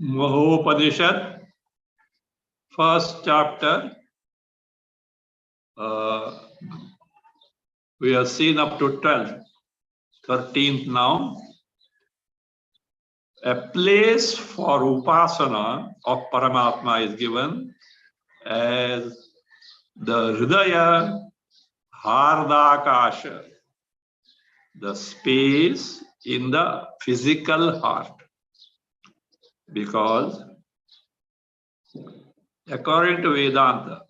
Mahopanishad, first chapter. We have seen up to 12th, 13th now. A place for upasana of Paramatma is given as the Hridaya Hardakasha, the space in the physical heart. Because according to Vedanta,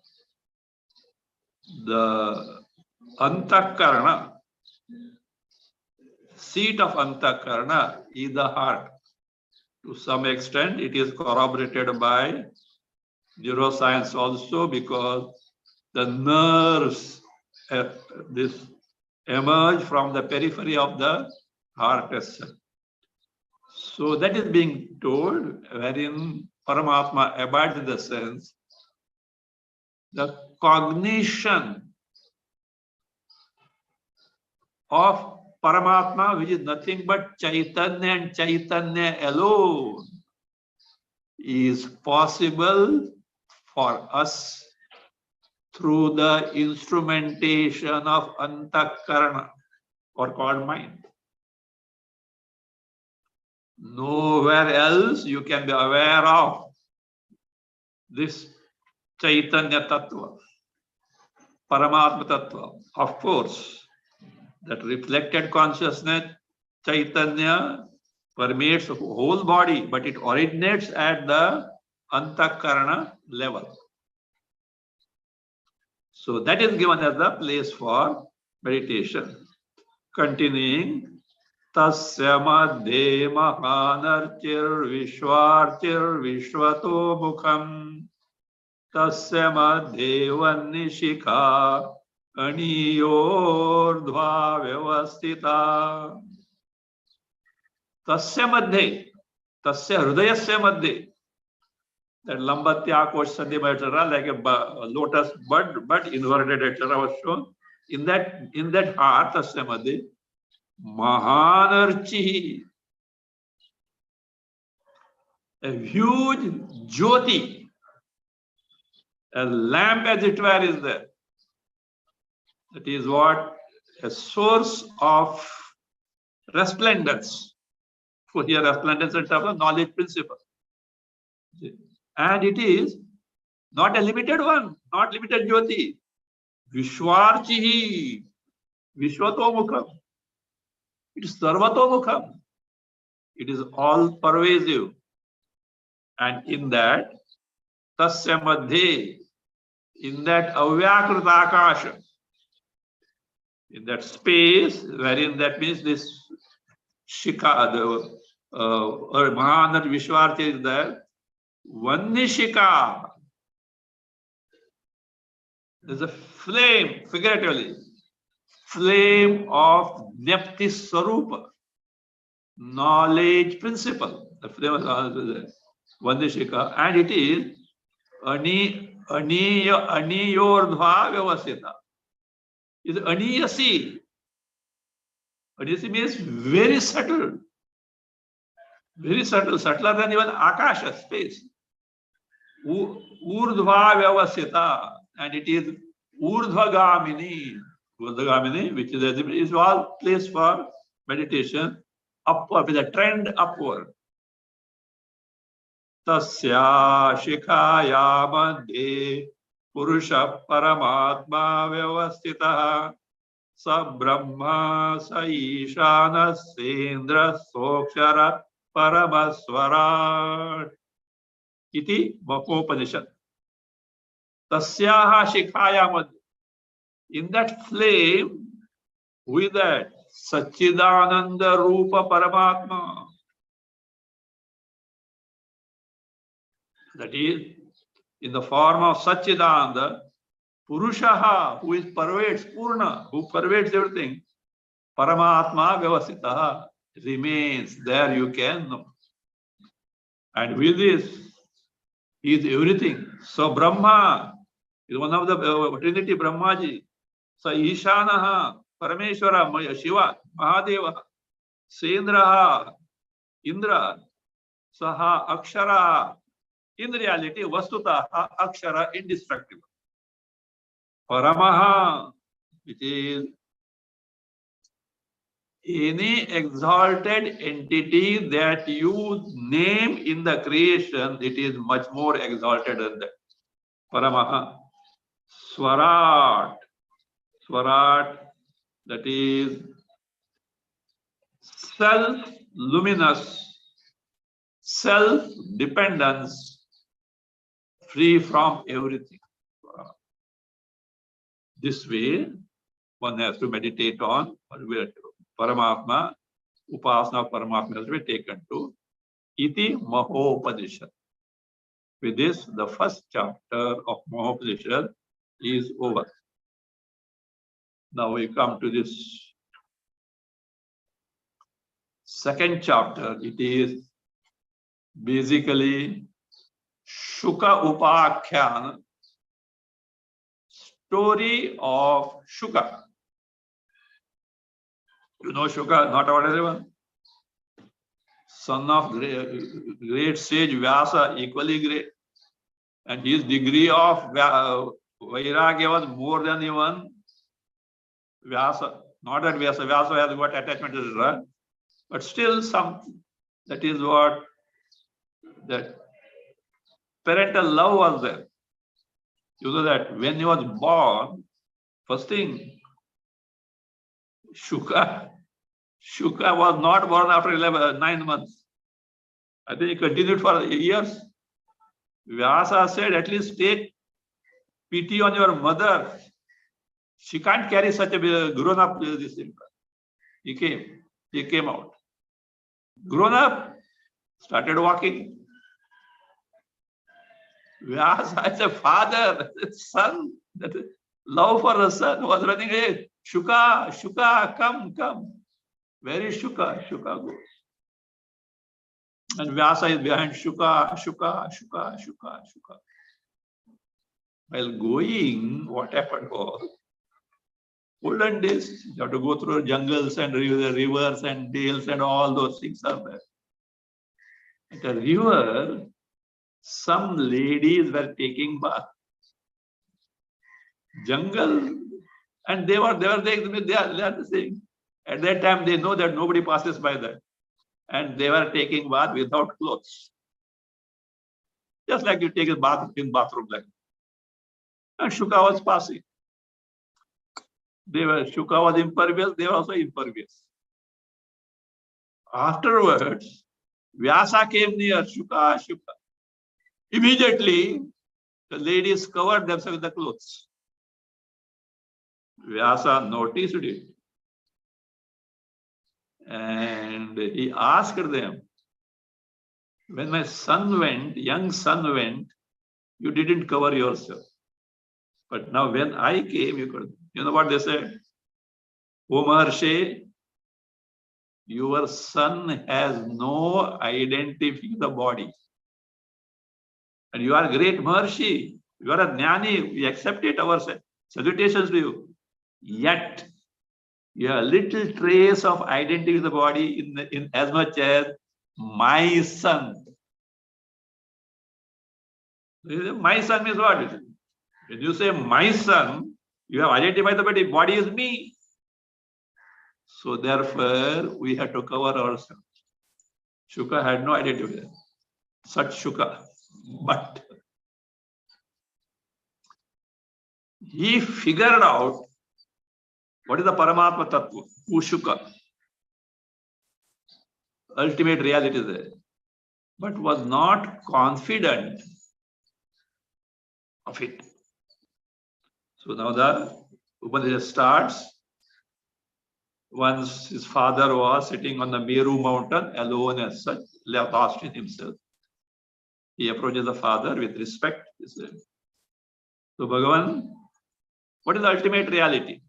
the Antakarana, seat of Antakarana is the heart. To some extent, it is corroborated by neuroscience also, because the nerves this emerge from the periphery of the heart itself. So that is being told, wherein Paramatma abides in the sense, the cognition of Paramatma, which is nothing but Chaitanya and Chaitanya alone, is possible for us through the instrumentation of Antakarana, or called mind. Nowhere else you can be aware of this Chaitanya Tattva, Paramatma Tattva. Of course, that reflected consciousness, Chaitanya, permeates the whole body, but it originates at the Antakarana level. So that is given as the place for meditation. Continuing, Tasya madhe mahanarchir vishwarchir vishvato mukham tasya madhe vannishikha aniyordhva vyavastita. Tasya madhe, tasya hridayasya madhe, that lambatya kosh sadhima, etc., like a lotus bud, inverted, etc., was shown. In that heart, tasya madhe, mahanarchi, a huge jyoti, a lamp as it were, is there. That is what? A source of resplendence. For here, resplendence in terms of knowledge principle. And it is not a limited one, not limited jyoti. Vishwarchihi, Vishwato Mukham. It is Sarvato Mukham. It is all pervasive. And in that, Tasya Madhe, in that Avyakrita Akasha, in that space, wherein that means this Shika, the Mahanar Vishwarchi is there, Vannishika, there's a flame, figuratively, flame of Nepti Sarupa, knowledge principle. The flame is also there, Vannishika, and it is Aniyordhva Vyavasita. Is Aniyasi. Aniyasi means very subtle. Very subtle, subtler than even Akasha, space. Urdhva Vyavasita, and it is Urdhvagamini. Urdhvagamini, which is all place for meditation, upward, with a trend upward. Tasya Shikhaya Madhe Purusha Paramatma Vyavastita Sa Brahma Sa Ishana Sendra Sokshara Paramaswarat Iti Mahopanishad. Tasyaha Shikhaya Madhe. In that flame, with that Satchidananda Rupa Paramatma, that is in the form of Satchidananda, Purushaha, who is pervades, Purna, who pervades everything, Paramatma Vyavasita, remains there, you can know. And with this, he is everything. So Brahma is one of the Trinity, Brahmaji. So Ishanaha, Parameshwara, Shiva, Mahadeva, Sendraha, Indra, Saha Akshara. In reality, Vastutaha Akshara indestructible. Paramaha, which is any exalted entity that you name in the creation, it is much more exalted than that. Paramaha. Swarat. Swarat, that is self-luminous, self-dependence, free from everything. This way, one has to meditate on Paramatma, Upasana of Paramatma has to be taken to Iti Mahopanishad. With this, the first chapter of Mahopanishad is over. Now we come to this second chapter. It is basically Shuka Upakhyan, story of Shuka. You know Shuka, not about everyone. Son of great sage Vyasa, equally great. And his degree of Vairagya was more than even Vyasa. Not that Vyasa has got attachment to the drug, but still something. That is what that parental love was there. You know that when he was born, first thing, Shuka was not born after 9 months. I think he continued for years. Vyasa said, at least take pity on your mother. She can't carry such a grown up this thing. He came out. Grown up, started walking. Vyasa as a father, son, that love for the son was running. Hey, Shuka, come. Where is Shuka? Shuka goes. And Vyasa is behind Shuka. While going, what happened was, olden days, you have to go through jungles and rivers and dales and all those things are there. At a river, some ladies were taking bath. Jungle, and they are the same. At that time, they know that nobody passes by that. And they were taking bath without clothes. Just like you take a bath in bathroom like that. And Shuka was passing. Shuka was impervious, they were also impervious. Afterwards, Vyasa came near Shuka. Immediately, the ladies covered themselves with the clothes. Vyasa noticed it. And he asked them, when my son went, young son went, you didn't cover yourself. But now when I came, you could. You know what they said? O Maharshi, your son has no identity in the body. And you are a great Maharshi. You are a Jnani. We accept it ourselves. Salutations to you. Yet, you have a little trace of identity in the body in as much as my son. My son means what? When you say my son, you have identified the body is me. So therefore, we have to cover ourselves. Shuka had no identity. Such Shuka. But he figured out what is the Paramatma Tattva, Shuka. Ultimate reality is there. But was not confident of it. So now the Upanishad starts. Once his father was sitting on the Meru mountain alone as such, lost in himself. He approaches the father with respect. He said, so Bhagavan, what is the ultimate reality?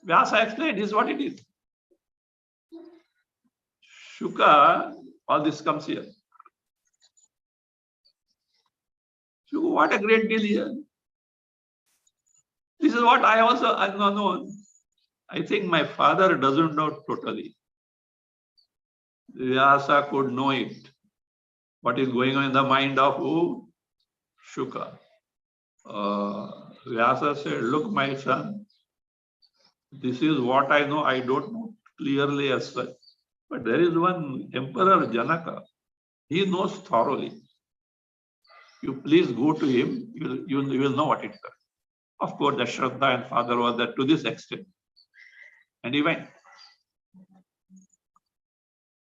Vyasa explained, this is what it is. Shuka, all this comes here. Shuka, what a great deal here. This is what I also known. I think my father doesn't know totally. Vyasa could know it. What is going on in the mind of who? Shuka. Vyasa said, look, my son, this is what I know. I don't know clearly as such. But there is one Emperor Janaka. He knows thoroughly. You please go to him. You will know what it is. Of course, the Shraddha and father was there to this extent. And he went.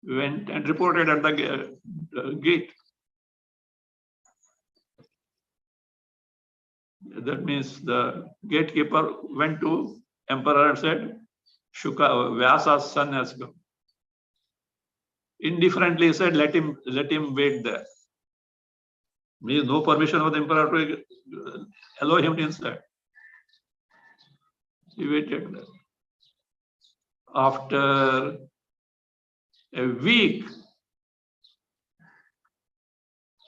Went and reported at the gate. That means the gatekeeper went to emperor and said, Shuka, Vyasa's son has come. Indifferently he said, let him wait there. Means no permission of the emperor to allow him inside. He waited there. After a week,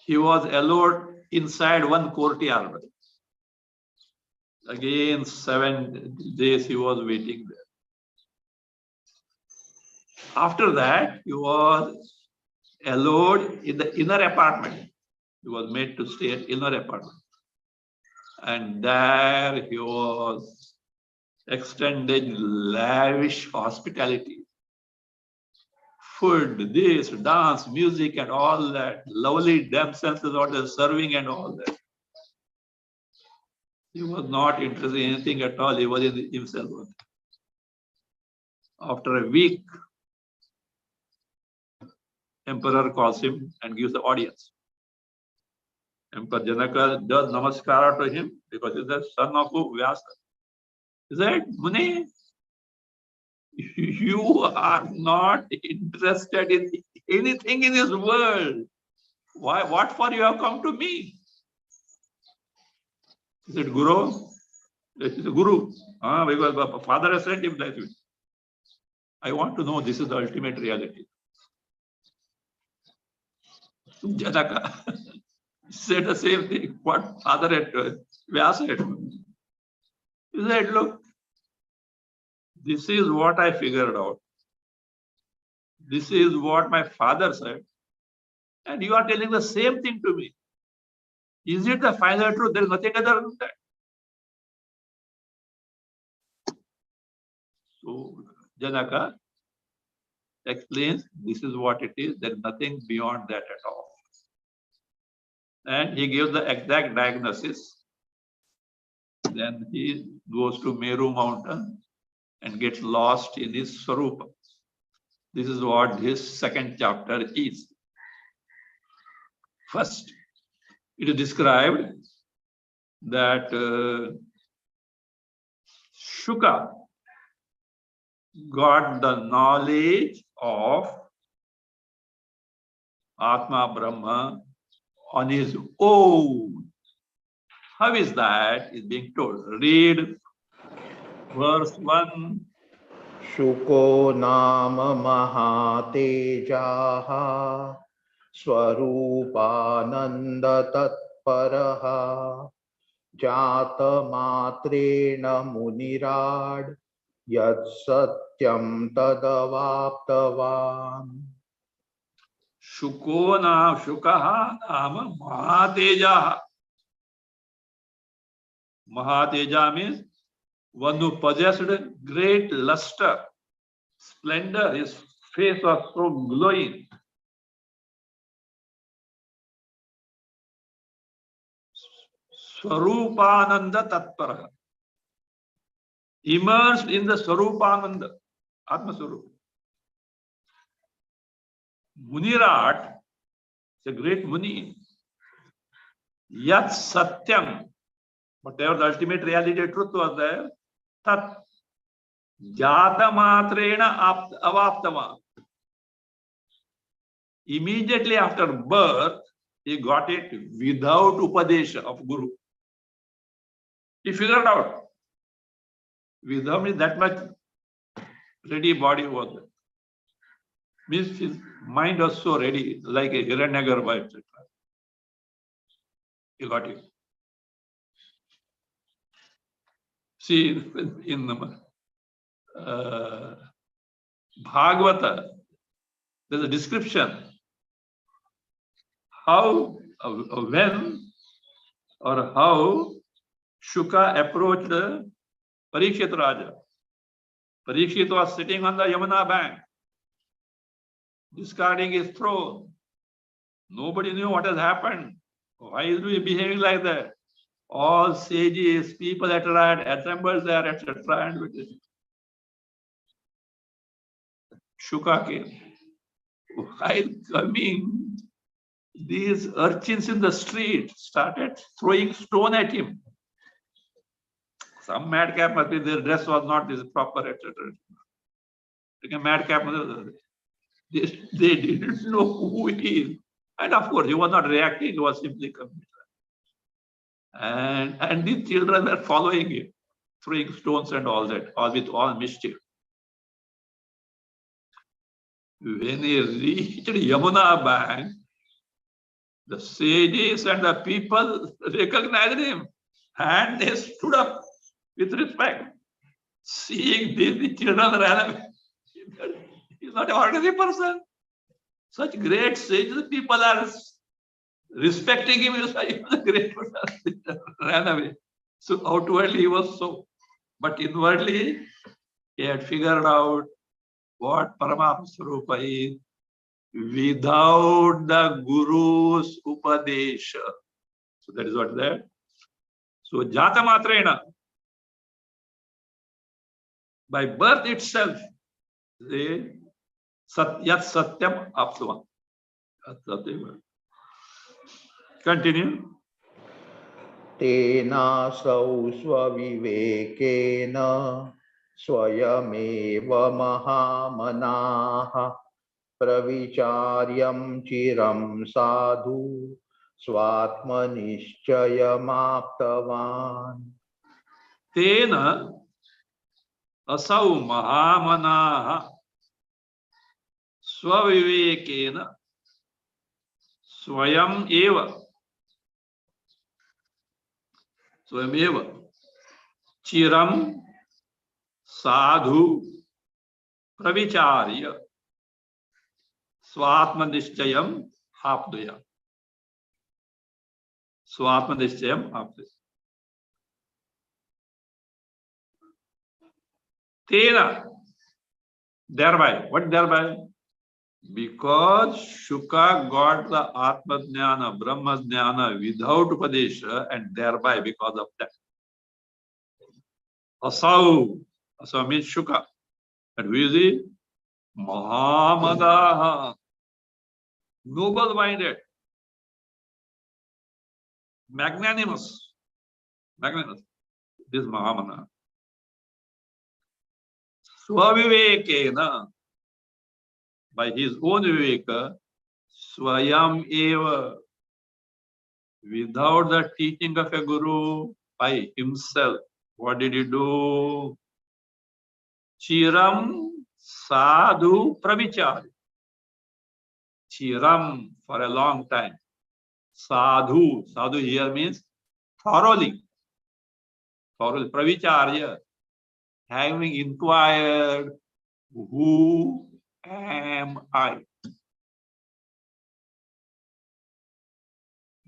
he was allowed inside one courtyard. Again, 7 days he was waiting there. After that, he was allowed in the inner apartment. He was made to stay in inner apartment. And there he was extended lavish hospitality. Food, this, dance, music, and all that. Lovely damsels all the serving and all that. He was not interested in anything at all. He was in himself. After a week, emperor calls him and gives the audience. Emperor Janaka does namaskara to him because he's the son of Vyasa. He said, Muni, you are not interested in anything in this world. Why? What for you have come to me? He said, Guru. He said, Guru. Because father has sent him that way. I want to know this is the ultimate reality. Janaka said the same thing. What father had Vyasa had. He said, look, this is what I figured out. This is what my father said. And you are telling the same thing to me. Is it the final truth? There is nothing other than that. So Janaka explains this is what it is. There is nothing beyond that at all. And he gives the exact diagnosis. Then he goes to Meru mountain and gets lost in his Swarupa. This is what his second chapter is. First, it is described that Shuka got the knowledge of Atma Brahma on his own. How is that? Is being told. Read verse 1. Shuko nama mahatejaha swarupananda tatparaha jata matrena munirad yad satyam tadavaptavan. Shukaha nama Mahateja. Mahateja means one who possessed great luster, splendor. His face was so glowing. Swarupananda Tatpara. Immersed in the Swarupananda, Atma Swarupa. Munirat, is a great Muni. Yat Satyam, whatever the ultimate reality truth was there, Tat Jata Matrena Avaptama. Immediately after birth, he got it without Upadesha of Guru. He figured out. Without that much ready body was there. Means his mind was so ready, like a Hiranyagarbha, etc. You got it. See, in Bhagavata, there's a description how, when or how Shuka approached Parikshit Raja. Parikshit was sitting on the Yamuna bank, discarding his throne. Nobody knew what has happened. Why is he behaving like that? All sages, people at right, assembled there, etc. And Shuka came. While coming, these urchins in the street started throwing stone at him. Some madcap must be, their dress was not this proper, etc. Like a madcap, they didn't know who he is. And of course, he was not reacting, he was simply coming. And these children were following him, throwing stones and all that, all with all mischief. When he reached Yamuna bank, the sages and the people recognized him and they stood up with respect. Seeing this, the children ran away. He's not an ordinary person. Such great sages, people are respecting him. He was a great person. Ran away. So outwardly he was so, but inwardly he had figured out what Paramahamsa is without the Guru's Upadesha. So that is what that. So Jata Matrena, by birth itself, they Yat Satyam Apsuvam. Continue. तेनासौ स्वविवेकेन स्वयमेव महामनाः प्रविचार्यं चिरं साधु स्वात्मनिश्चयमाप्तवान् Tena asau mahamanaha swavivekena swayam eva chiram sadhu pravicharya swatmanishchayam apdaya. Swatmanishchayam apdaya. Tena, thereby. What thereby? Because Shuka got the Atma Jnana, Brahma Jnana without Upadesha, and thereby because of that. Asau. Asau means Shuka. And who is he? Mahamadaha. Noble-minded. Magnanimous. Magnanimous. This is Mahamana. Swavivekena. By his own viveka, swayam eva, without the teaching of a guru, by himself. What did he do? Chiram sadhu pravichari. Chiram, for a long time. Sadhu, sadhu here means thoroughly. Thoroughly, pravicharya, having inquired, who am I?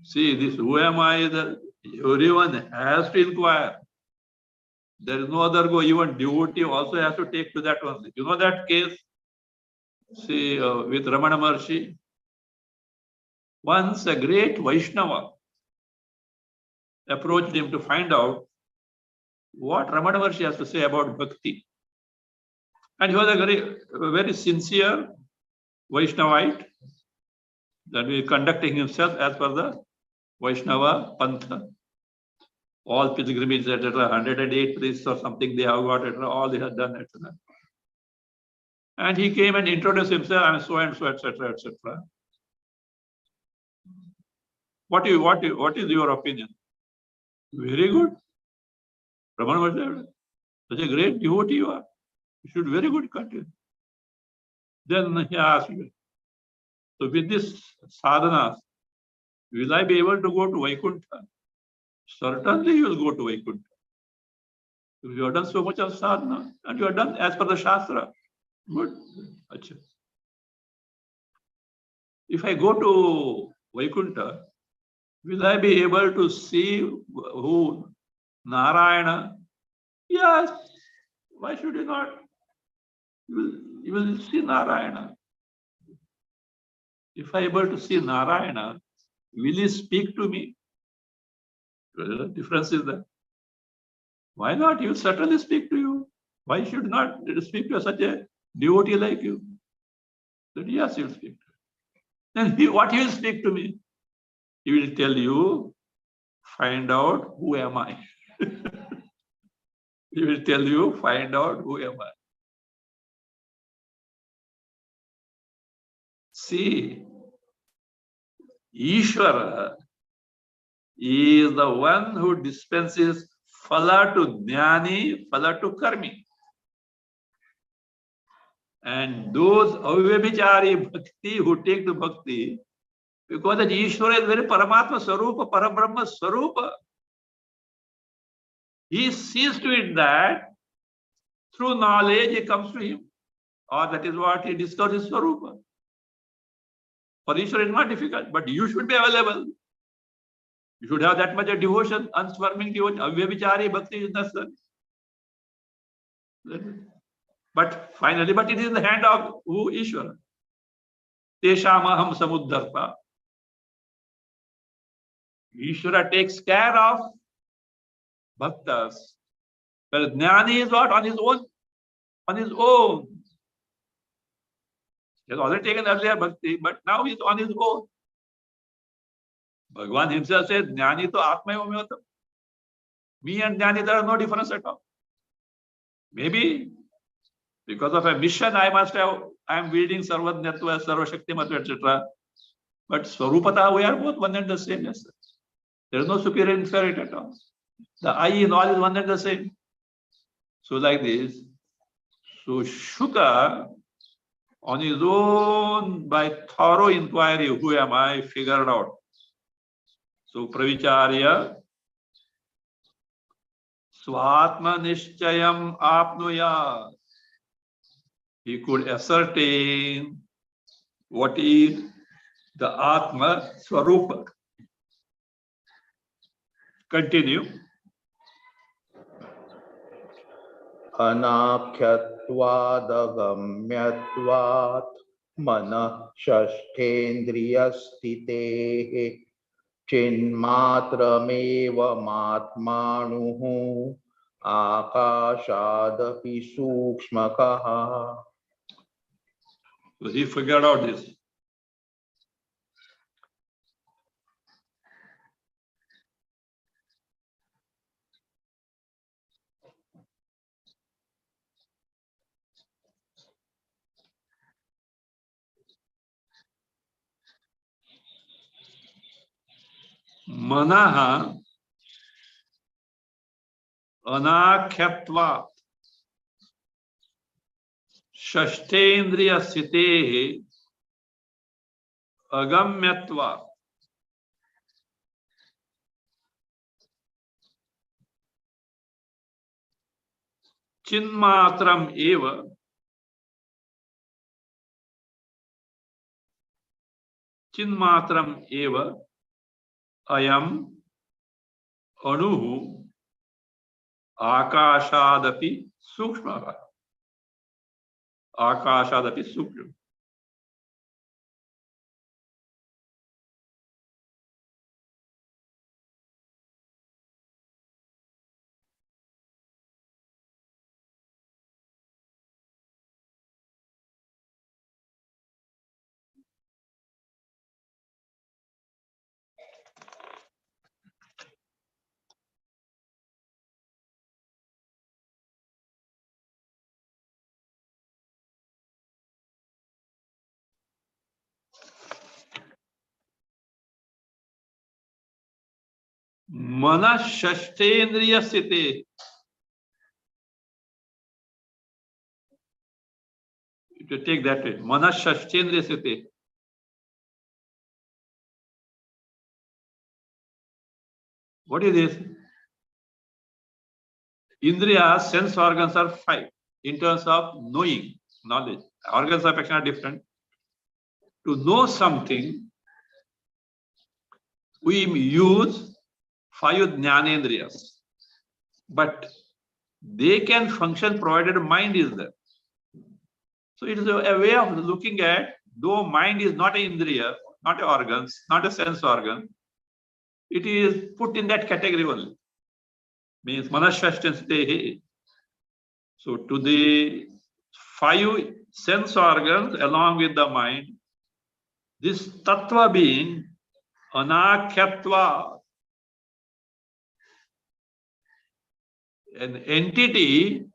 See, this who am I, everyone has to inquire. There is no other go, even devotee also has to take to that one. You know that case? See, with Ramana Maharshi, once a great Vaishnava approached him to find out what Ramana Maharshi has to say about bhakti. And he was a very sincere Vaishnavite, that he conducting himself as per the Vaishnava Pantha. All pilgrimages, etc., 108 priests or something they have got, etc., all they have done, etc. And he came and introduced himself, I am so and so, etc., etc. What is your opinion? Very good. Ramana Maharshi, such a great devotee you are. You should very good continue. Then he asked me, so with this sadhana, will I be able to go to Vaikuntha? Certainly you will go to Vaikuntha. You have done so much of sadhana and you have done as per the Shastra. Good. Achha. If I go to Vaikuntha, will I be able to see who Narayana? Yes. Why should you not? You will see Narayana. If I am able to see Narayana, will he speak to me? The difference is that. Why not? He will certainly speak to you. Why should not speak to such a devotee like you? That yes, he will speak to you. Then what he will speak to me? He will tell you, find out who am I. He will tell you, find out who am I. See, Ishvara is the one who dispenses phala to jnani, phala to karmi. And those avyabhichari bhakti who take to bhakti, because that Ishvara is very Paramatma Sarupa, Parabrahma Sarupa. He sees to it that through knowledge it comes to him. Or that is what he discovers his Sarupa. For Ishvara is not difficult, but you should be available. You should have that much of devotion, unswerving devotion. Avyabhichari bhakti is necessary. But finally, but it is in the hand of who? Ishvara. Teshamaham samuddarta. Ishvara takes care of bhaktas. But jnani is what? On his own. On his own. He has already taken earlier bhakti, but now he is on his own. Bhagavan himself says, jnani to atma yomayotam. Me and jnani, there are no difference at all. Maybe because of a mission, I am wielding Sarvajnatva, Sarvashaktimatva, etc. But Swarupata, we are both one and the same. Yes, there is no superior inferior at all. The I in all is one and the same. So like this. So Shuka, on his own, by thorough inquiry, who am I, figured out. So Pravicharya, Swatma Nishchayam Apnuya. He could ascertain what is the Atma Swarupa. Continue. अनाख्यत्वादगम्यत्वात् मनः षष्ठेन्द्रियस्थितेः चिन्मात्रमेवमात्मानुः आकाशादपि सूक्ष्मकः. So he figured out this. Manaha anakhyatva shashtendriya site agamyatva chinmatram eva ayam anuhu akashadapi sukshma. Akashadapi sukshma. Mana shashtendriya site. To take that way, mana shashtendriya site. What is this? Indriya, sense organs are 5 in terms of knowing, knowledge. Organs of action are different. To know something, we use 5 jnanendriyas, but they can function provided mind is there. So it is a way of looking at, though mind is not an indriya, not an organ, not a sense organ, it is put in that category only. Means manashvashtanstehi. So to the 5 sense organs along with the mind, this tattva being anakyatva, an entity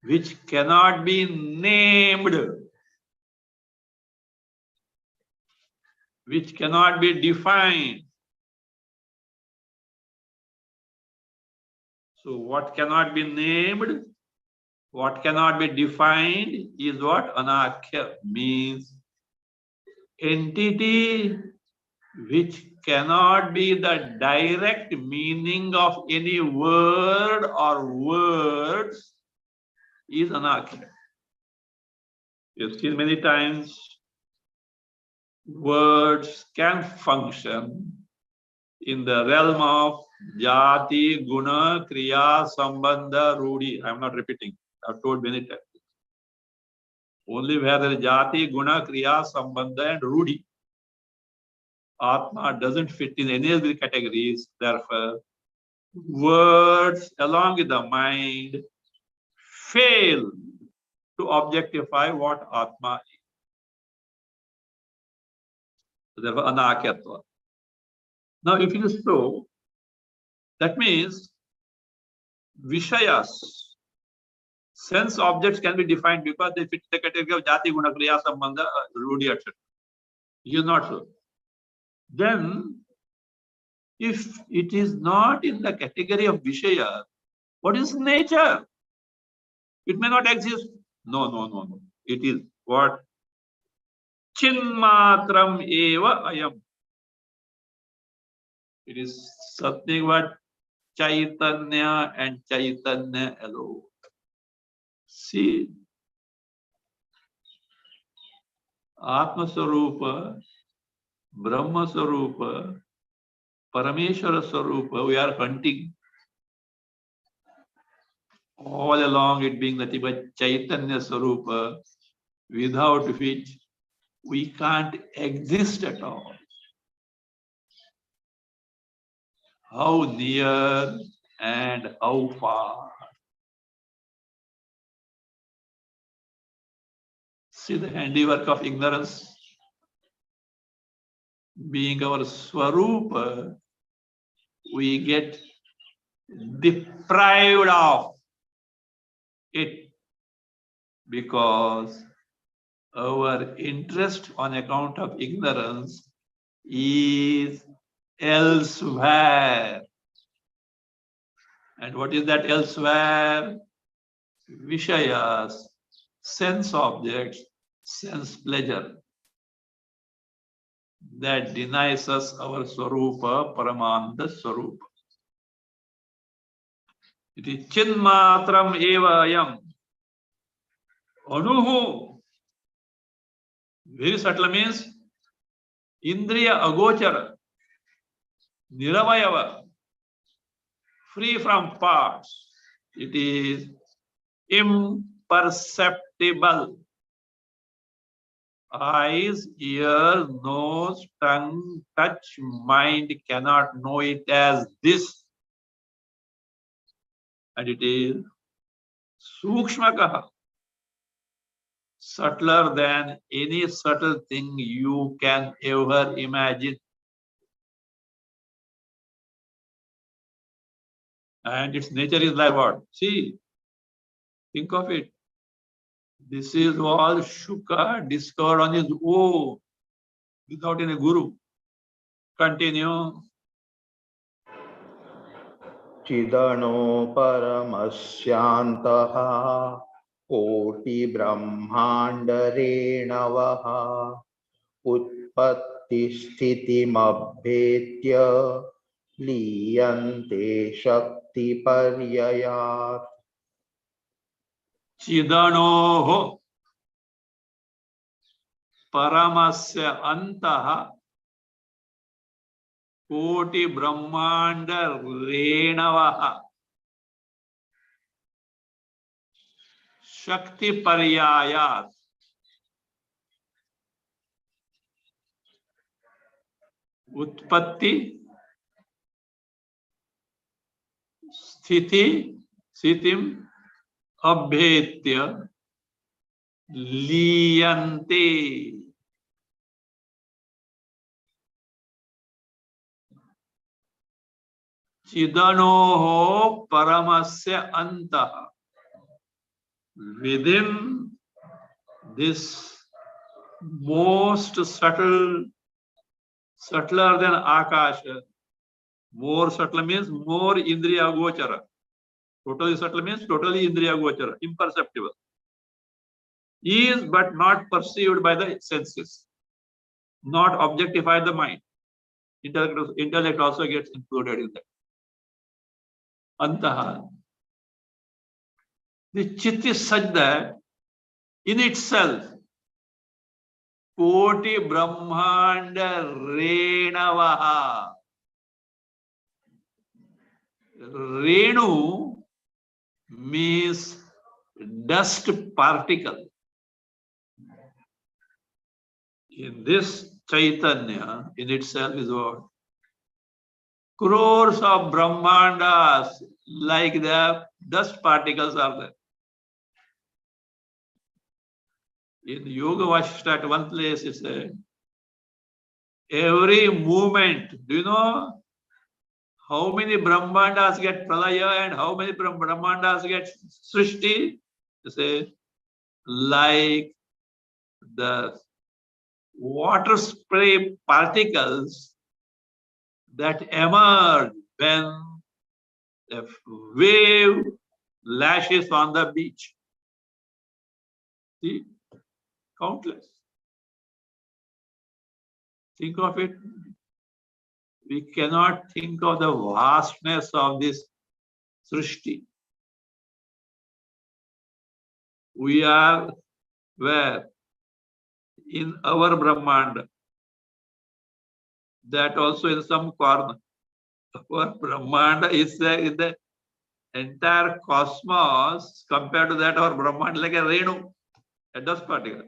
which cannot be named, which cannot be defined. So what cannot be named, what cannot be defined is what anakhya means. Entity which cannot be the direct meaning of any word or words is anakhya. You've seen many times words can function in the realm of jati, guna, kriya, sambandha, rudi. I'm not repeating. I've told many times. Only where there is jati, guna, kriya, sambandha, and rudi. Atma doesn't fit in any of the categories. Therefore, words along with the mind fail to objectify what Atma is. So therefore, anakyatva. Now, if it is so, that means Vishayas, sense objects can be defined because they fit the category of jati, guna, kriya, sambandha, rudi, etc. It is not so. Then, if it is not in the category of Vishaya, what is nature? It may not exist. No. It is what? Chinmatram eva ayam. It is something what Chaitanya and Chaitanya alone. See, Atma Swarupa, Brahma Swarupa, Parameshwara Swarupa, we are hunting. All along it being nothing but Chaitanya Swarupa, without which we can't exist at all. How near and how far. See the handiwork of ignorance. Being our Swarupa, we get deprived of it because our interest on account of ignorance is elsewhere. And what is that elsewhere? Vishayas, sense objects, sense pleasure. That denies us our Swarupa, Paramanda Swarupa. It is Chinmatram eva ayam. Anuhu. Very subtle means Indriya agochara, niravayava, free from parts. It is imperceptible. Eyes, ears, nose, tongue, touch, mind cannot know it as this. And it is sukshmakaha, subtler than any subtle thing you can ever imagine. And its nature is like what? See, think of it. This is all Shuka discovered on his own, without any guru. Continue. Chidano paramasyantaha koti brahmandarenavaha utpatti sthiti mabhetya लीयन्ते शक्तिपर्ययात् चिदणोः परमस्य अन्तः कोटि ब्रह्मांड रेणवः शक्ति पर्यायात् उत्पत्ति स्थितिम अभेद्य लीयन्ते चिदणोः परमस्य अन्तः. Within this most subtler than akasha, more subtle means more indriya gochara. Totally subtle means totally indriya gochara, imperceptible. Is but not perceived by the senses, not objectified the mind. Intellect also gets included in that. Antaha. The chit is such that in itself, Koti Brahmanda Renavaha. Renu means dust particle. In this Chaitanya, in itself is what? Crores of Brahmandas like the dust particles are there. In Yoga Vasishta, at one place it said, every movement, do you know how many Brahmandas get pralaya and how many Brahmandas get srishti? You say, like the water spray particles that emerge when a wave lashes on the beach. See, countless. Think of it. We cannot think of the vastness of this Srishti. We are where? In our Brahmanda. That also in some corner. Our Brahmanda is in the entire cosmos. Compared to that, our Brahmanda like a Renu, a dust particle.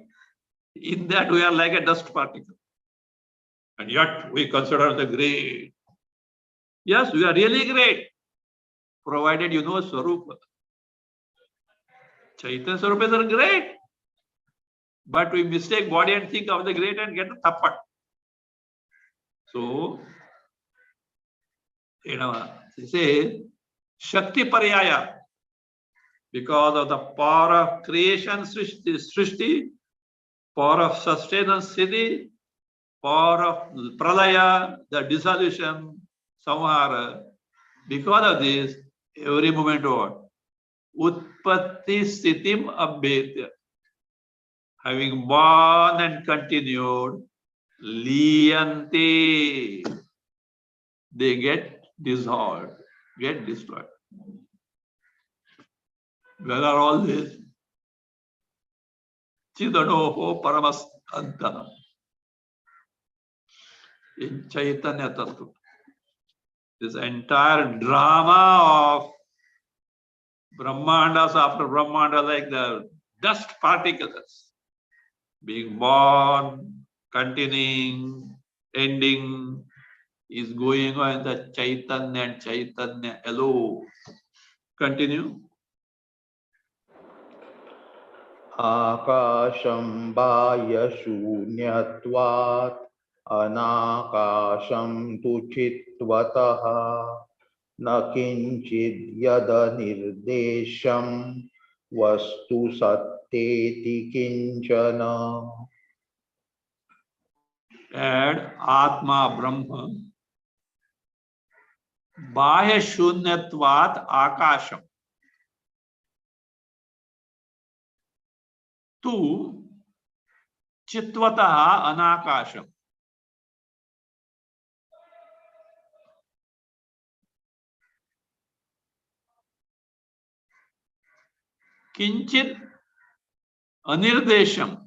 In that, we are like a dust particle. And yet, we consider the great. Yes, we are really great, provided you know Swarupa. Chaitanya Swarupas are great. But we mistake body and think of the great and get the thappat. So, they say, Shakti Paryaya, because of the power of creation, Srishti, power of sustenance, Siddhi, power of Pralaya, the dissolution, Samhara. Because of this, every moment what? Utpatti Sthitim Abhetya. Having born and continued, Liyante, they get dissolved, get destroyed. Where are all these? Chidanoho Paramastanta. In Chaitanya Tattva. This entire drama of Brahmandas after Brahmanda, like the dust particles, being born, continuing, ending, is going on in the Chaitanya and Chaitanya alone. Continue. आकाशं बाह्यशून्यत्वात् अनाकाशं तु चित्वतः न किञ्चिद् यदनिर्देशं वस्तु सत्तेति किञ्चन. Add Atma Brahma. Bahya Shunyatvat Akasham. Tu Chitvataha Anakasham. Kinchit anirdesham.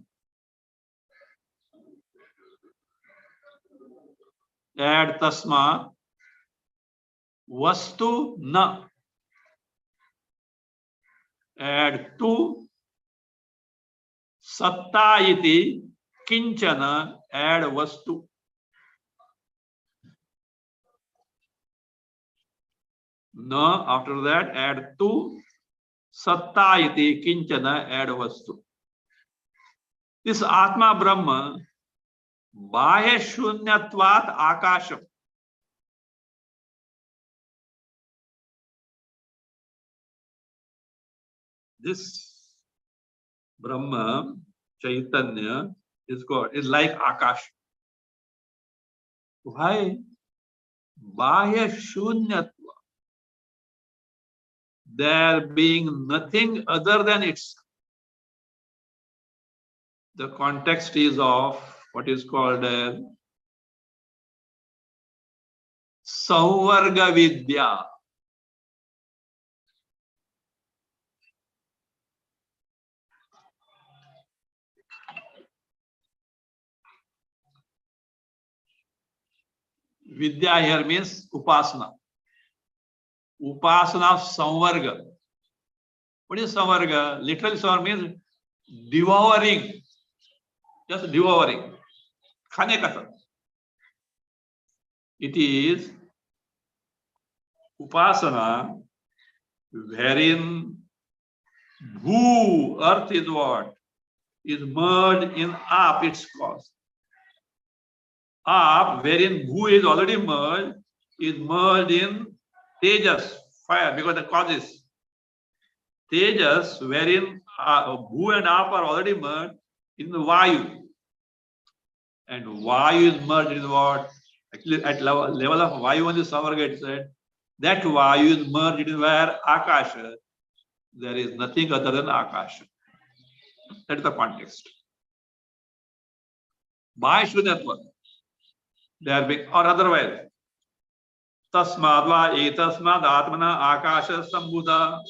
Add tasma. Vastu na. Add tu. Satta iti kinchana. Add vastu. Na. After that, add tu. Satta iti kinchana. Add vastu. This Atma Brahma. Bahya shunyatvat akasham. This Brahma, Chaitanya, is God, is like Akash. Why? Bahya shunyatva. There being nothing other than its. The context is of what is called as Samvarga Vidya. Vidya here means Upasana. Upasana of Samvarga. What is Samvarga? Literally, Samvarga means devouring. Just devouring. Khane ka. It is Upasana wherein Bhu, earth is what? Is merged in Ap, its cause. Ap, wherein Bhu is already merged, is merged in Tejas, fire, because the cause is Tejas, wherein Bhu and Ap are already merged in the Vayu. And Vayu is merged in what? Actually, at level of Vayu, only Savarga said, that Vayu is merged in where? Akasha. There is nothing other than Akasha. That is the context. By Shunyatva. There being, or otherwise. Tasmadva etasmad atmana akasha sambhuta.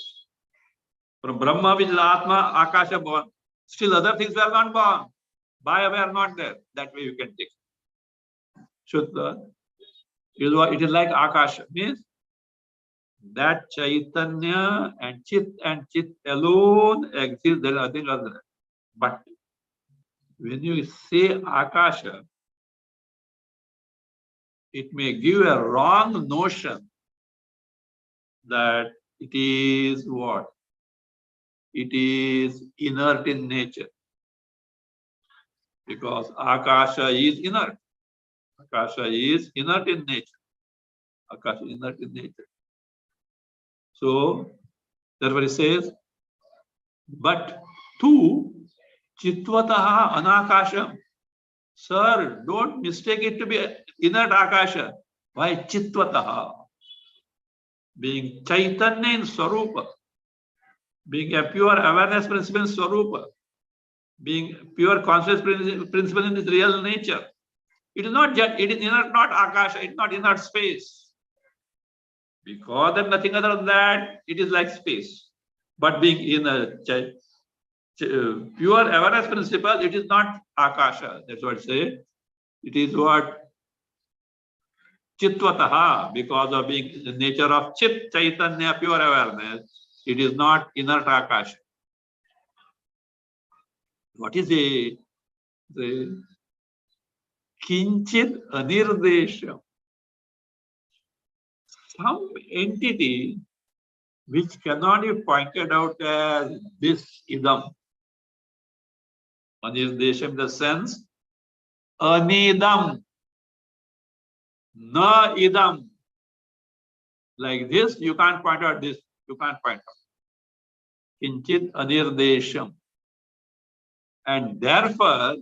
From Brahma, which is Atma, Akasha born. Still other things were not born. By were not there. That way you can take. Shuddha. It is like Akasha. Means that Chaitanya and Chit alone exist. There is nothing other. But when you say Akasha, it may give a wrong notion that it is what? It is inert in nature. Because Akasha is inert. Akasha is inert in nature. Akasha is inert in nature. So, therefore it says, but tu chitvataha anakasham. Sir, don't mistake it to be inert Akasha. Why chitvataha? Being Chaitanya in Swarupa, being a pure awareness principle in Swarupa, being pure conscious principle in its real nature. It is not just, it is inert, not Akasha, it is not inert space. Because there is nothing other than that, it is like space. But being in a pure awareness principle, it is not Akasha. That's what I say. It is what? Chitvataha, because of being the nature of Chit, Chaitanya, pure awareness, it is not inert Akasha. What is it? The Kinchit Anirdesham. Some entity which cannot be pointed out as this idam. Anirdesham in the sense, anidam, na idam. Like this, you can't point out this, you can't point out. Kinchit anirdesham. And therefore,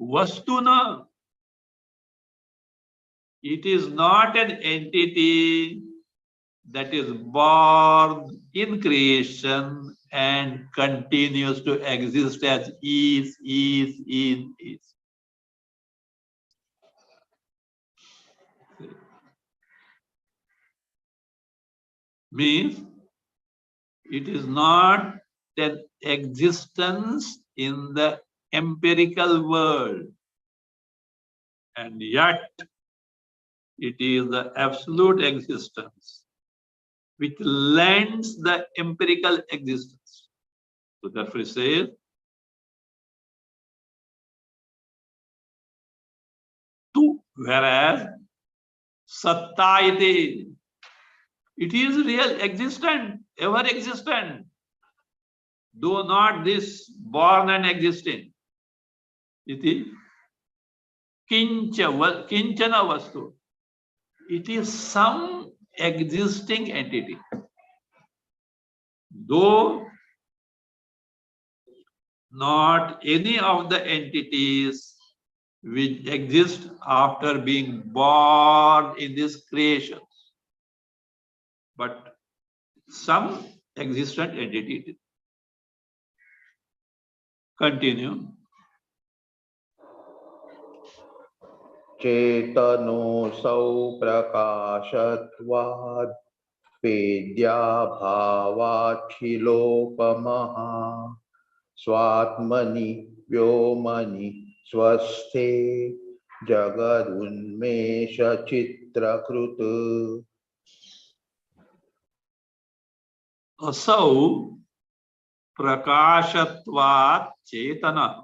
Vastuna, it is not an entity that is born in creation and continues to exist as is. Means it is not an existence in the empirical world, and yet it is the absolute existence which lends the empirical existence. So therefore it says, tu, whereas satta iti, it is real, existent, ever existent, though not this born and existing. Iti kinchana vastu. It is some existing entity, though not any of the entities which exist after being born in this creation, but some existent entity. Continue. चेतनोऽसौ प्रकाशत्वात् वेद्याभावाच्छिलोपमः स्वात्मनि व्योमनि स्वस्थे जगदुन्मेषचित्रकृत् Asau prakashatvat chetana.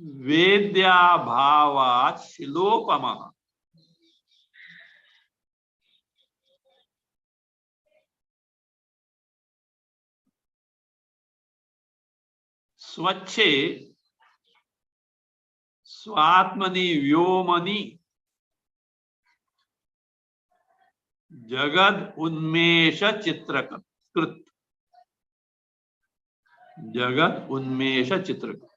Vedya bhavat shilopama. Swache swatmani vyomani jagad unmesha chitrakat. Jagad unmesha chitrakat.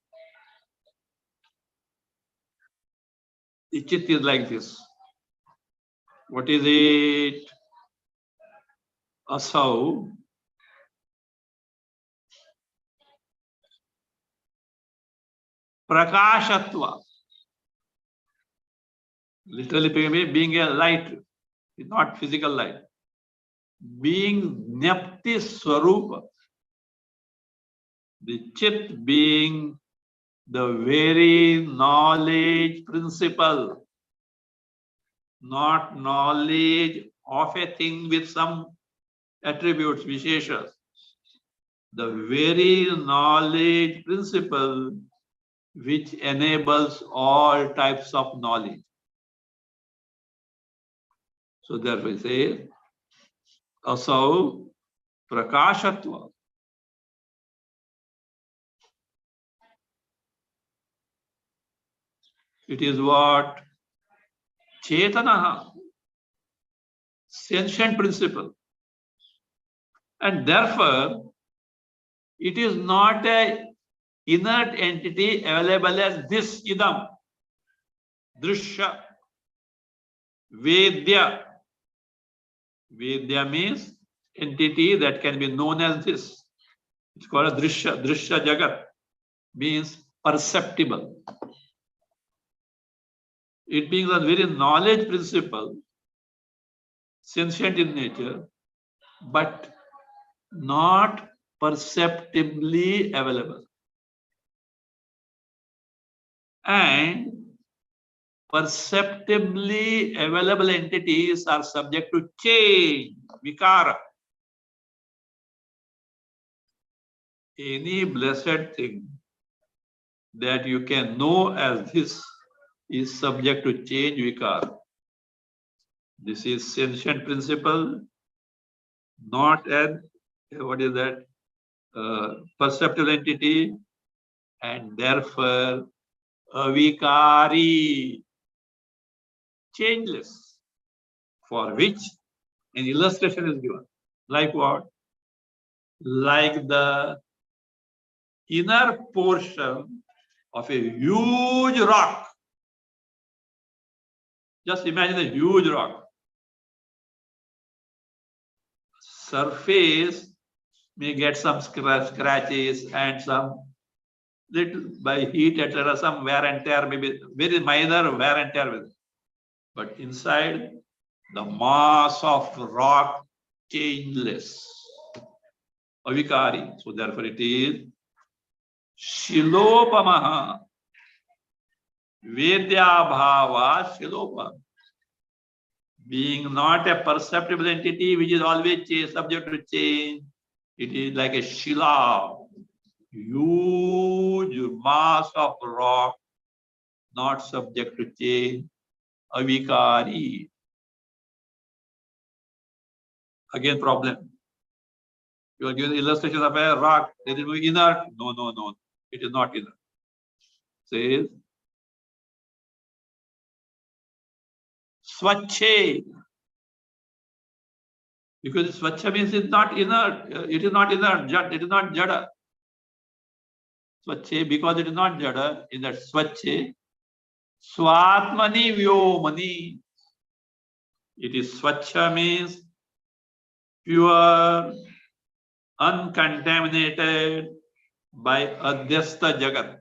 The chit is like this. What is it? Asau prakashatva. Literally being a light, not physical light. Being Nyapti Swarupa. The chit being the very knowledge principle, not knowledge of a thing with some attributes, visheshas. The very knowledge principle which enables all types of knowledge. So therefore we say, asau prakashatva. It is what? Chetana, sentient principle. And therefore, it is not a inert entity available as this idam, drishya, vedya. Vedya means entity that can be known as this. It's called a drishya. Drishya jagat means perceptible. It being a very knowledge principle, sentient in nature, but not perceptibly available. And perceptibly available entities are subject to change, vikara. Any blessed thing that you can know as this is subject to change, vikara. This is sentient principle, not an, what is that, perceptual entity, and therefore avikari, changeless, for which an illustration is given. Like what? Like the inner portion of a huge rock. Just imagine a huge rock. Surface may get some scratches and some little by heat, etc., some wear and tear, maybe very minor wear and tear with it. But inside, the mass of rock changeless, avikari. So therefore it is Shilopamaha, Vedyabhava Shilopa. Being not a perceptible entity which is always subject to change, it is like a Shila, huge mass of rock, not subject to change, avikari. Again, problem. You are giving illustration of a rock. It is inert. No, no, no. It is not inert. Says Swachhe. Because Swachha means it's not inert. It is not inert. It is not Jada. Swachhe, because it is not Jada, in that Swachhe, Swatmani Vyomani. It is Swachha means pure, uncontaminated by Adhyastha Jagat.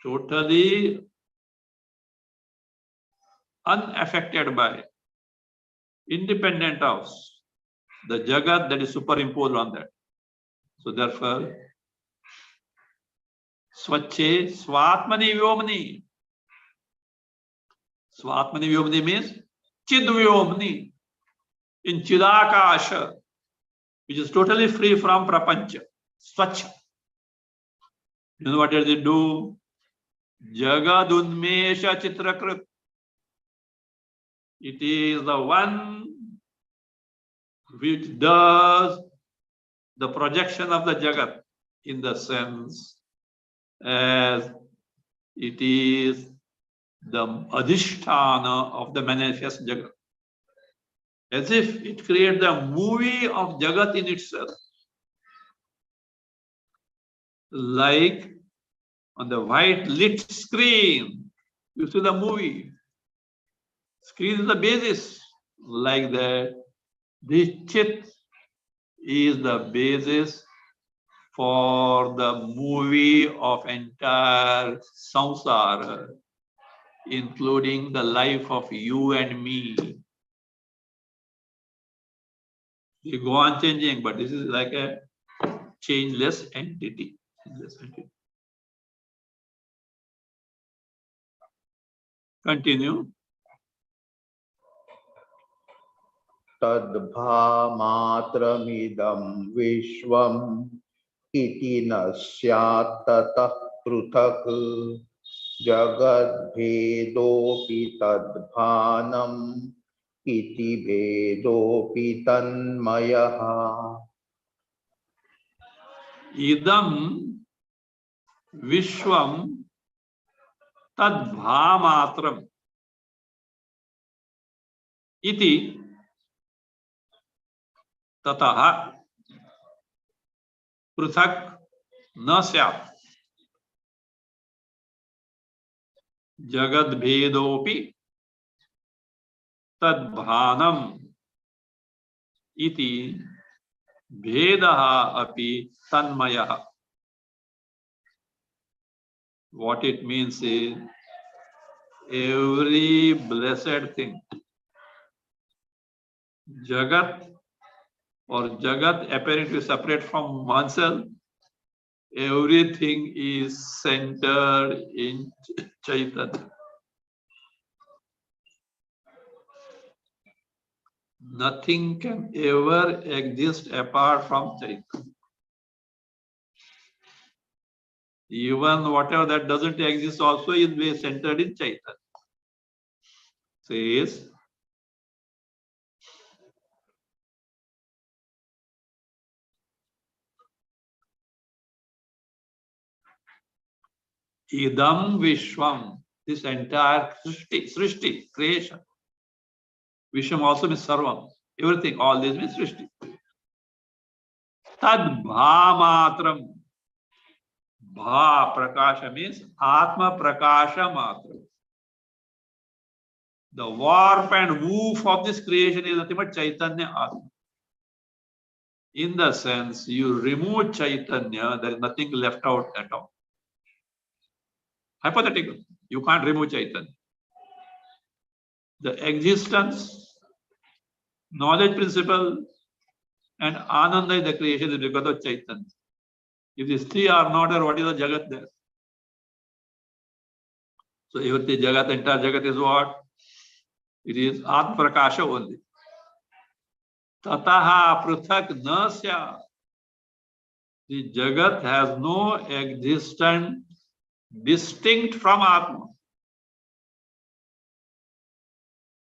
Totally unaffected by, independent of the Jagat that is superimposed on that. So therefore, Swachhe, Swatmani Vyomani. Swatmani Vyomani means Chid Vyomani. In Chidakasha, which is totally free from Prapancha. Swachha. You know what does it do? Jagadunmesha Chitrakrit. It is the one which does the projection of the Jagat in the sense as it is the Adhisthana of the manifest Jagat. As if it creates the movie of Jagat in itself. Like on the white lit screen, you see the movie. Screen is the basis. Like that, this chit is the basis for the movie of entire samsara, including the life of you and me. They go on changing, but this is like a changeless entity. Continue. Tadbhamatramidam vishvam iti nasyat tatah pruthak jagat bhedopi tadbhanam iti bhedopi tanmayaha. Idam Vishwam Tadbhamatram iti tataha pruthak na syat jagad bhedopi tadbhanam iti bhedaha api tanmayaha. What it means is every blessed thing, Jagat or Jagat appearing to be separate from oneself, everything is centered in Chaitanya. Nothing can ever exist apart from Chaitanya. Even whatever that doesn't exist also is centered in Chaitanya. Says, Idam Vishwam, this entire Srishti, creation. Vishwam also means Sarvam. Everything, all this means Srishti. Tad Bhamatram. Bha Prakasha means Atma Prakasha Matra. The warp and woof of this creation is nothing but Chaitanya Atma. In the sense, you remove Chaitanya, there is nothing left out at all. Hypothetical, you can't remove Chaitanya. The existence, knowledge principle, and Ananda in the creation is because of Chaitanya. If these three are not there, what is the Jagat there? So even the Jagat, entire Jagat is what? It is Atma Prakasha only. Tataha Pruthak Nasya. The Jagat has no existence distinct from Atma.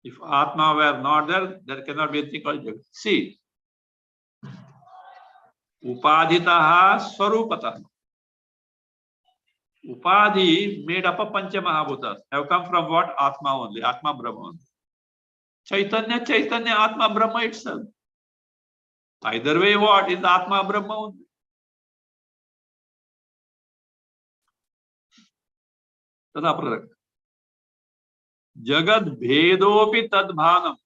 If Atma were not there, there cannot be anything called Jagat. See, Upadhitaha Swarupataha. Upadhi made up of Pancha Mahabhutas have come from what? Atma only, Atma Brahma only. Chaitanya, Atma Brahma itself. Either way, what is Atma Brahma only? Tadapra. Jagat Bhedopi Tadbhanam.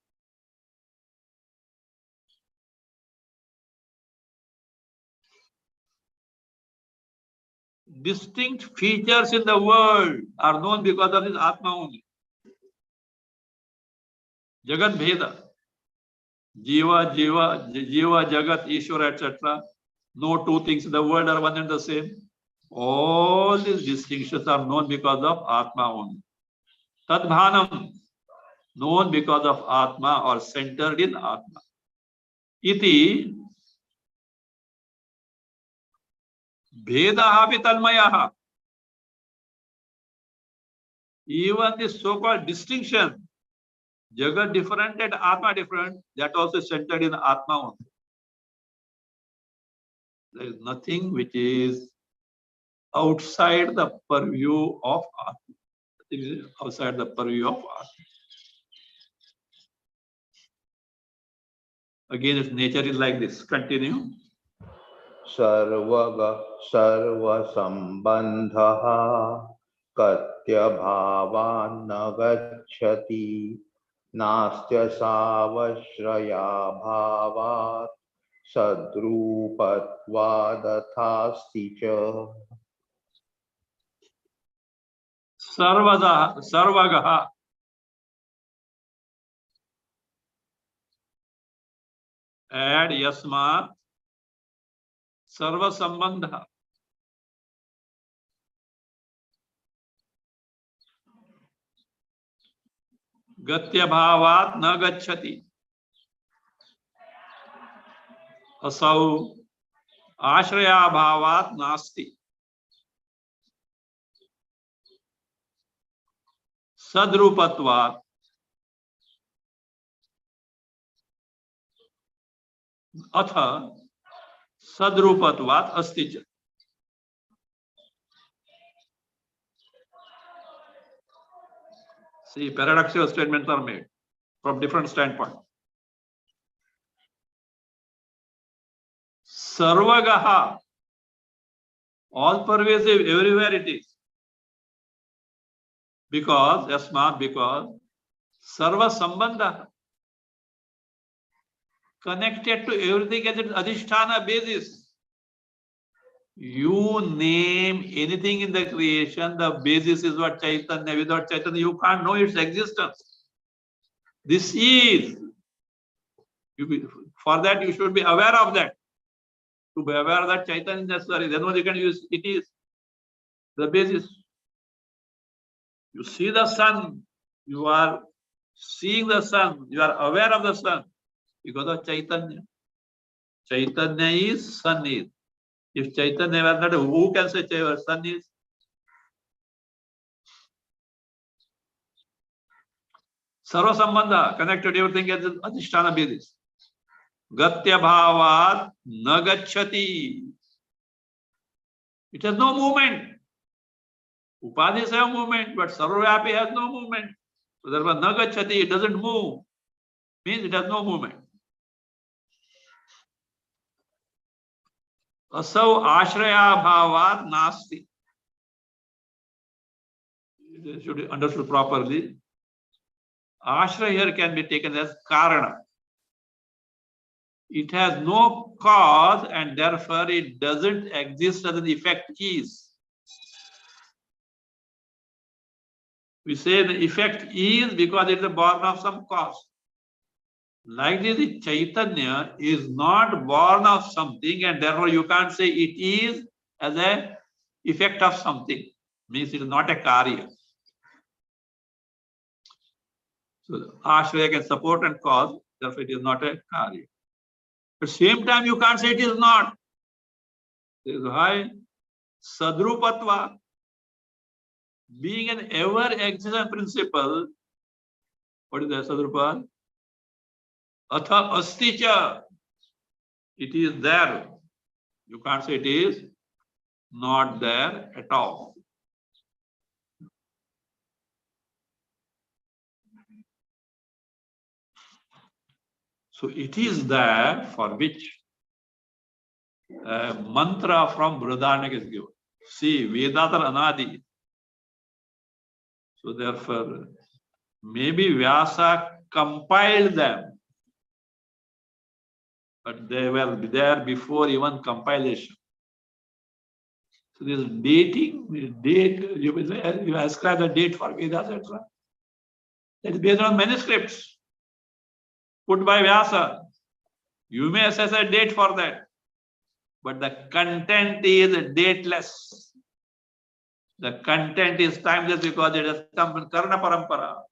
Distinct features in the world are known because of this Atma only. Jagat Bheda. Jiva, Jagat, Ishwara, etc. No two things in the world are one and the same. All these distinctions are known because of Atma only. Tadbhanam, known because of Atma or centered in Atma. Iti, Bhedaha Vitalmayaha. Even this so-called distinction, Jagat different and Atma different, that also is centered in Atma only. There is nothing which is outside the purview of Atma. It is outside the purview of Atma. Again, its nature is like this. Continue. Sarva sambandha katya bhavan gacchati nastya savashraya bhavat sadrupatvadatasti cha. Sarvagaha. Add yasmat. Sarva sambandha. Gatya bhavat na gacchati. Asau ashraya bhavat nasti. Sadrupatvat. Atha sadrupatvat asti cha. See, paradoxical statements are made from different standpoints. Sarvagaha, all pervasive, everywhere it is. Because, yasmat, because, sarva sambandha, connected to everything as its adhisthana basis. You name anything in the creation, the basis is what Chaitanya. Without Chaitanya, you can't know its existence. This is. For that, you should be aware of that. To be aware that Chaitanya is necessary, then only you can use it is the basis. You see the sun, you are seeing the sun, you are aware of the sun because of Chaitanya. Chaitanya is, sun is. If Chaitanya were not, who can say sun is? Sarva Sambandha, connected everything as adhisthana basis. Gatya bhavat na gacchati. It has no movement. Upadhis have movement, but Sarvavyapi has no movement. So therefore, na gacchati, it doesn't move. Means it has no movement. Asau ashraya bhavat nasti. It should be understood properly. Ashraya here can be taken as karana. It has no cause and therefore it doesn't exist as an effect is. We say the effect is because it is born of some cause. Like this, the Chaitanya is not born of something and therefore you can't say it is as an effect of something. Means it is not a karya. So Ashraya can support and cause, therefore it is not a karya. At the same time, you can't say it is not. This is why Sadrupatva, being an ever-existent principle, what is that Sadrupa? Atha Asticha, it is there. You can't say it is not there at all. So it is there for which a mantra from Brihadaranyaka is given. See, Vedas are anadi. So therefore, maybe Vyasa compiled them, but they were there before even compilation. So this dating, date, you ascribe the date for Vedas, etc. That is based on manuscripts put by Vyasa. You may assess a date for that, but the content is dateless. The content is timeless because it has come from Karna Parampara.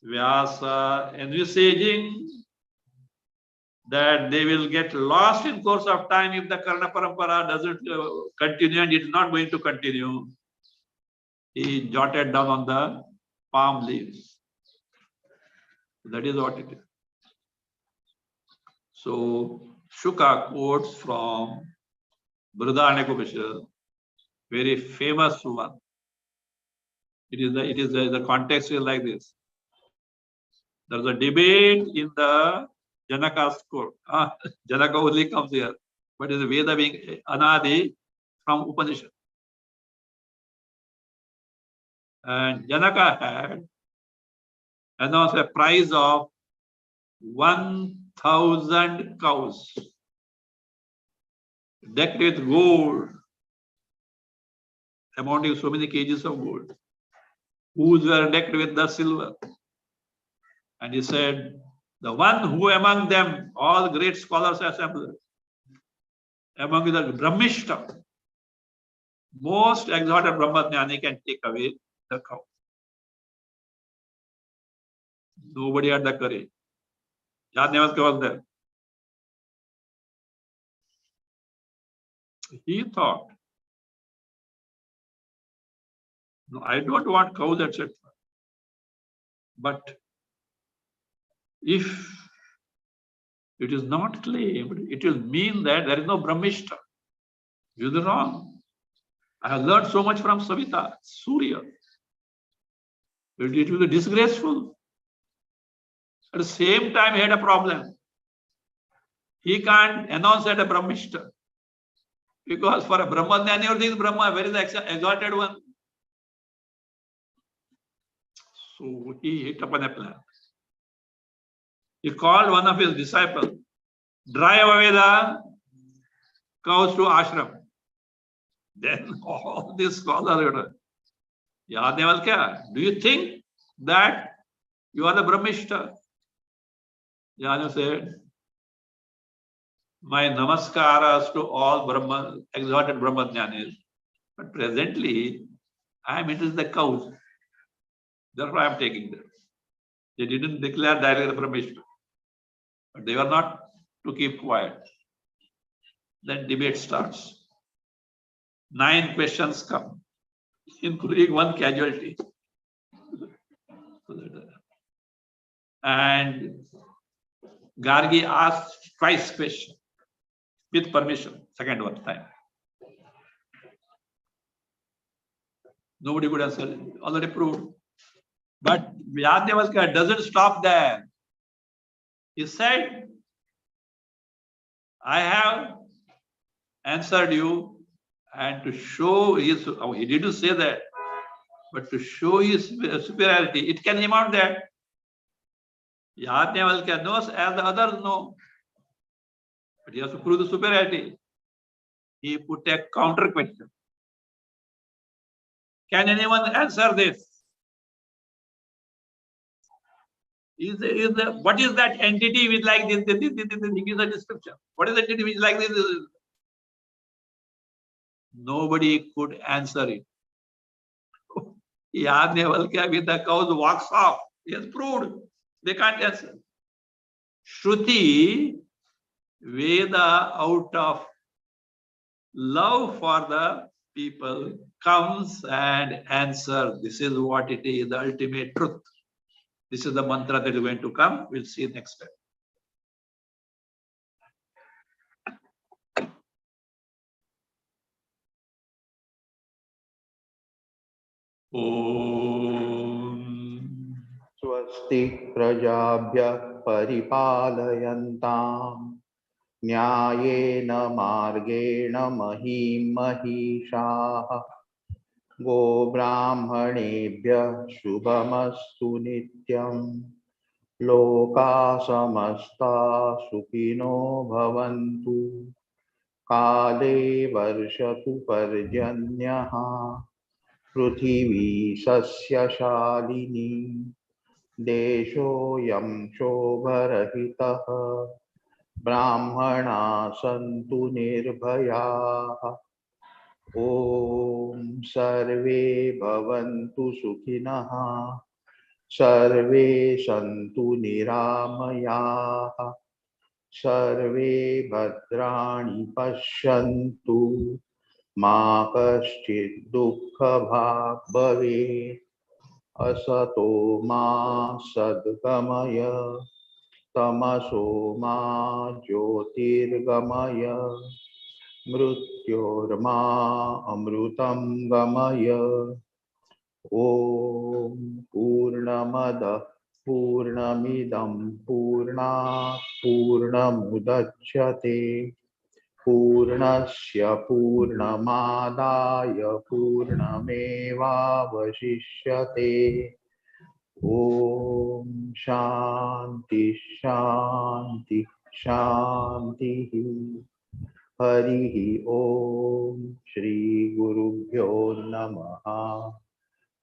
Vyasa envisaging that they will get lost in course of time if the Karna Parampara doesn't continue, and it is not going to continue. He jotted down on the palm leaves. That is what it is. So Shuka quotes from Brihadaranyaka Upanishad, very famous one. The context is like this. There is a debate in the Janaka's court. Janaka only comes here, but is the Veda being anadi from Upanishad. And Janaka had announced a prize of 1,000 cows decked with gold, amounting to so many kgs of gold, whose were decked with the silver. And he said, the one who among them, all great scholars assembled, among the Brahmishta, most exalted Brahmajnani can take away the cow. Nobody had the courage. Yajnavalkya was there. He thought, no, I don't want cows, etc. But if it is not claimed, it will mean that there is no Brahmishta. You are wrong. I have learned so much from Savita, Surya. It will be disgraceful. At the same time, he had a problem. He can't announce that a Brahmishta. Because for a Brahmajnani, everything is Brahma, where is the exalted one? So he hit upon a plan. He called one of his disciples, drive away the cows to ashram. Then all these scholars, Yajnavalkya, do you think that you are the Brahmishta? Yajna said, my namaskaras to all exalted Brahmajnanis, but presently I am interested in the cows. Therefore I am taking them. They didn't declare directly the Brahmishta, but they were not to keep quiet. Then debate starts. 9 questions come, including 1 casualty. And Gargi asked twice question with permission, second one time. Nobody could answer, already proved. But Yajnavalkya doesn't stop there. He said, I have answered you, and to show his, he didn't say that, but to show his superiority, it can amount that Yajnavalkya knows as the others know. But he has to prove the superiority. He put a counter question. Can anyone answer this? What is that entity with like this? This is the description. What is the entity which like this? Nobody could answer it. With the cows walks off. He has proved. They can't answer. Shruti, Veda, out of love for the people, comes and answers. This is what it is, the ultimate truth. This is the mantra that is going to come. We'll see next time. Om. स्वस्ति प्रजाभ्यः परिपालयन्ताम् न्यायेन मार्गेण महीं महिषाः गोब्राह्मणेभ्यः शुभमस्तु नित्यम् लोकाः समस्ताः सुखिनो भवन्तु काले वर्षतु पर्जन्यः पृथिवी सस्यशालिनी देशोऽयं क्षोभरहितः ब्राह्मणाः सन्तु निर्भयाः ॐ सर्वे भवन्तु सुखिनः सर्वे सन्तु निरामयाः सर्वे भद्राणि पश्यन्तु मा कश्चित् दुःखभाग् भवेत् असतो मा सद्गमय तमसो मा ज्योतिर्गमय मृत्योर्मा अमृतं गमय ॐ पूर्णमदः पूर्णमिदं पूर्णात् पूर्णमुदच्यते पूर्णस्य पूर्णमादाय पूर्णमेवावशिष्यते ॐ शान्ति शान्ति शान्तिः हरिः ॐ श्री गुरुभ्यो नमः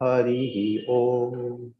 हरिः ॐ